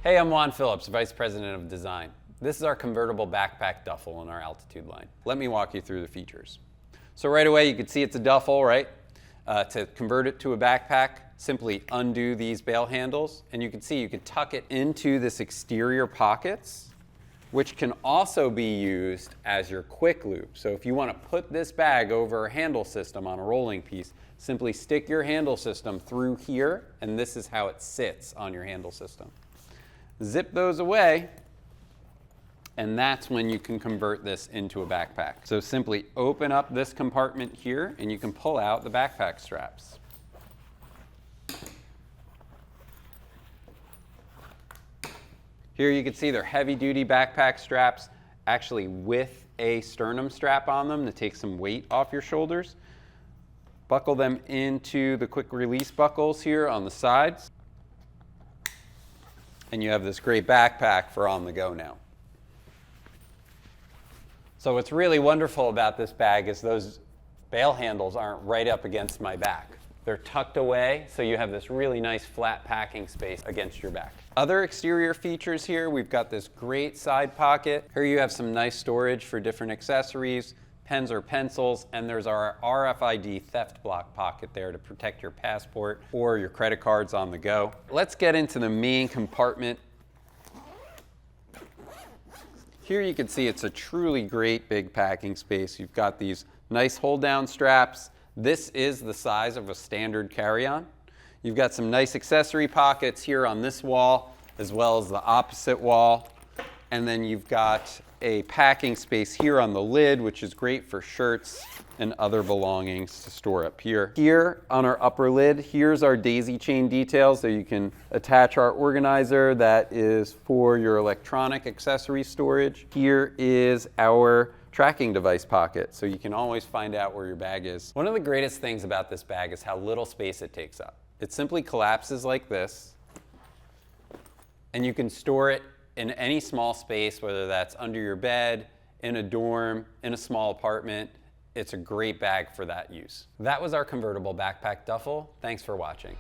Hey, I'm Juan Phillips, Vice President of Design. This is our convertible backpack duffel in our altitude line. Let me walk you through the features. So right away you can see it's a duffel, right? To convert it to a backpack, simply undo these bail handles, and you can see you can tuck it into this exterior pockets, which can also be used as your quick loop. So if you want to put this bag over a handle system on a rolling piece, simply stick your handle system through here, and this is how it sits on your handle system. Zip those away, and that's when you can convert this into a backpack. So simply open up this compartment here, and you can pull out the backpack straps. Here you can see they're heavy-duty backpack straps, actually with a sternum strap on them to take some weight off your shoulders. Buckle them into the quick release buckles here on the sides. And you have this great backpack for on the go now. So what's really wonderful about this bag is those bail handles aren't right up against my back. They're tucked away, so you have this really nice flat packing space against your back. Other exterior features here, we've got this great side pocket. Here you have some nice storage for different accessories, pens or pencils, and there's our RFID theft block pocket there to protect your passport or your credit cards on the go. Let's get into the main compartment. Here you can see it's a truly great big packing space. You've got these nice hold-down straps. This is the size of a standard carry-on. You've got some nice accessory pockets here on this wall, as well as the opposite wall. And then you've got a packing space here on the lid, which is great for shirts and other belongings to store up here. Here on our upper lid, here's our daisy chain details, so you can attach our organizer that is for your electronic accessory storage. Here is our tracking device pocket, so you can always find out where your bag is. One of the greatest things about this bag is how little space it takes up. It simply collapses like this, and you can store it in any small space, whether that's under your bed, in a dorm, in a small apartment. It's a great bag for that use. That was our convertible backpack duffel. Thanks for watching.